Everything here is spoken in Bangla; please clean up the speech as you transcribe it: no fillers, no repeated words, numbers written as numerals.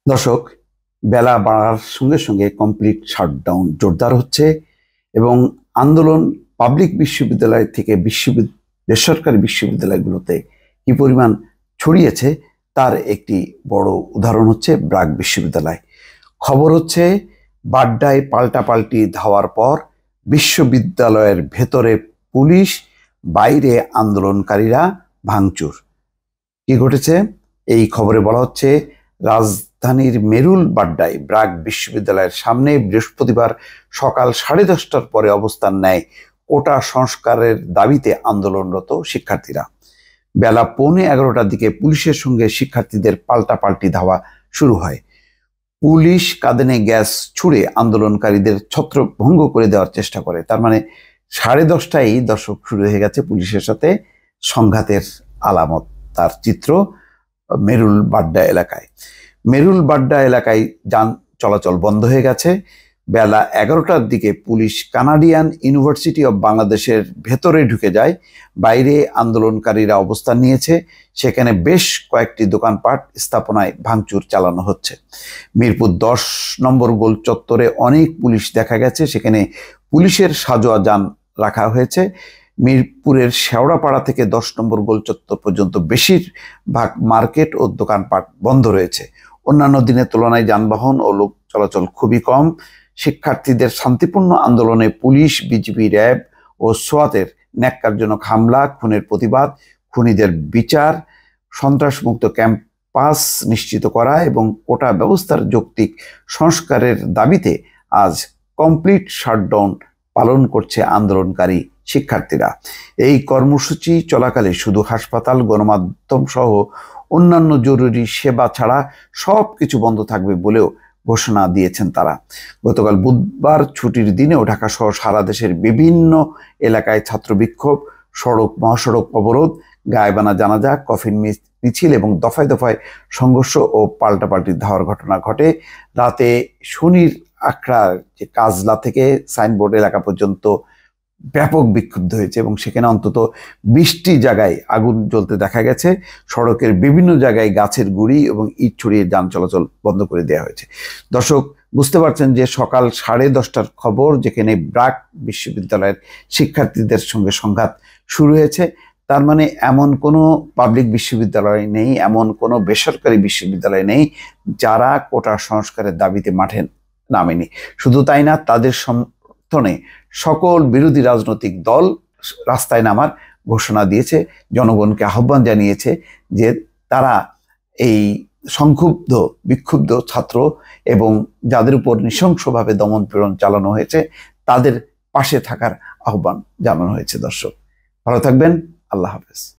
দর্শক, বেলা বাড়ার সঙ্গে সঙ্গে কমপ্লিট শাটডাউন জোরদার হচ্ছে এবং আন্দোলন পাবলিক বিশ্ববিদ্যালয় থেকে বেসরকারি বিশ্ববিদ্যালয়গুলোতে কি পরিমাণ ছড়িয়েছে তার একটি বড় উদাহরণ হচ্ছে ব্র্যাক বিশ্ববিদ্যালয়। খবর হচ্ছে বাড্ডায় পাল্টাপাল্টি ধাওয়ার পর বিশ্ববিদ্যালয়ের ভেতরে পুলিশ, বাইরে আন্দোলনকারীরা ভাঙচুর। কি ঘটেছে? এই খবরে বলা হচ্ছে রাজধানীর মেরুল বাড্ডায় ব্র্যাক বিশ্ববিদ্যালয়ের সামনে বৃহস্পতিবার সকাল 10:30টার পরে অবস্থান নেয় কোটা সংস্কারের দাবিতে আন্দোলনরত শিক্ষার্থীরা। বেলা 11:15টার দিকে পুলিশের সঙ্গে শিক্ষার্থীদের পাল্টাপাল্টি ধাওয়া শুরু হয়। পুলিশ কাঁদানে গ্যাস ছুড়ে আন্দোলনকারীদের ছত্রভঙ্গ করে দেওয়ার চেষ্টা করে। তার মানে 10:30টায় দর্শক শুরু হয়ে গেছে পুলিশের সাথে সংঘাতের আলামত। তার চিত্র মেরুল বাড্ডা এলাকায়। মেরুল বাড্ডা এলাকায় যান চলাচল বন্ধ হয়ে গেছে। বেলা 11টার দিকে পুলিশ কানাডিয়ান ইউনিভার্সিটি অব বাংলাদেশের ভেতরে ঢুকে যায়। বাইরে আন্দোলনকারীরা অবস্থান নিয়েছে। সেখানে বেশ কয়েকটি দোকানপাট স্থাপনায় ভাঙচুর চালানো হচ্ছে। মিরপুর 10 নম্বর গোল চত্বরে অনেক পুলিশ দেখা গেছে। সেখানে পুলিশের সাজোয়া যান রাখা হয়েছে। মিরপুরের শেওড়াপাড়া থেকে 10 নম্বর গোল চত্বর পর্যন্ত বেশিরভাগ মার্কেট ও দোকানপাট বন্ধ রয়েছে। অন্যান্য দিনের তুলনায় যানবাহন ও লোক চলাচল খুবই কম। শিক্ষার্থীদের শান্তিপূর্ণ আন্দোলনে পুলিশ, বিজিবি, র্যাব ও সোয়াতের ন্যাক্কারজনক হামলা, খুনের প্রতিবাদ, খুনিদের বিচার, সন্ত্রাসমুক্ত ক্যাম্পাস নিশ্চিত করা এবং কোটা ব্যবস্থার যৌক্তিক সংস্কারের দাবিতে আজ কমপ্লিট শাটডাউন পালন করছে আন্দোলনকারী শিক্ষার্থীরা। এই কর্মসূচি চলাকালে শুধু হাসপাতাল, গণমাধ্যম সহ অন্যান্য জরুরি সেবা ছাড়া সব কিছু বন্ধ থাকবে বলেও ঘোষণা দিয়েছেন তারা। গতকাল বুধবার ছুটির দিনেও ঢাকা সহ সারা দেশের বিভিন্ন এলাকায় ছাত্র বিক্ষোভ, মহাসড়ক অবরোধ, গায়েবানা জানাজা, কফিন মিছিল এবং দফায় দফায় সংঘর্ষ ও পাল্টাপাল্টি ধাওয়ার ঘটনা ঘটে। রাতে শনির আখড়ার যে কাজলা থেকে সাইনবোর্ড এলাকা পর্যন্ত ব্যাপক বিক্ষুব্ধ হয়েছে এবং সেখানে অন্তত 20টি জায়গায় আগুন জ্বলতে দেখা গেছে। সড়কের বিভিন্ন জায়গায় গাছের গুঁড়ি এবং ইট ছড়িয়ে যান চলাচল বন্ধ করে দেওয়া হয়েছে। দর্শক, বুঝতে পারছেন যে সকাল 10:30টার খবর, যেখানে ব্র্যাক বিশ্ববিদ্যালয়ের শিক্ষার্থীদের সঙ্গে সংঘাত শুরু হয়েছে। তার মানে এমন কোনো পাবলিক বিশ্ববিদ্যালয় নেই, এমন কোনো বেসরকারি বিশ্ববিদ্যালয় নেই যারা কোটা সংস্কারের দাবিতে মাঠে নামেনি। শুধু তাই না, তাদের সমর্থনে সকল বিরোধী রাজনৈতিক দল রাস্তায় নামার ঘোষণা দিয়েছে, জনগণকে আহ্বান জানিয়েছে যে তারা এই বিক্ষুব্ধ ছাত্র এবং যাদের উপর নৃশংসভাবে দমন পীড়ন চালানো হয়েছে তাদের পাশে থাকার আহ্বান জানানো হয়েছে। দর্শক, ভালো থাকবেন। আল্লাহ হাফেজ।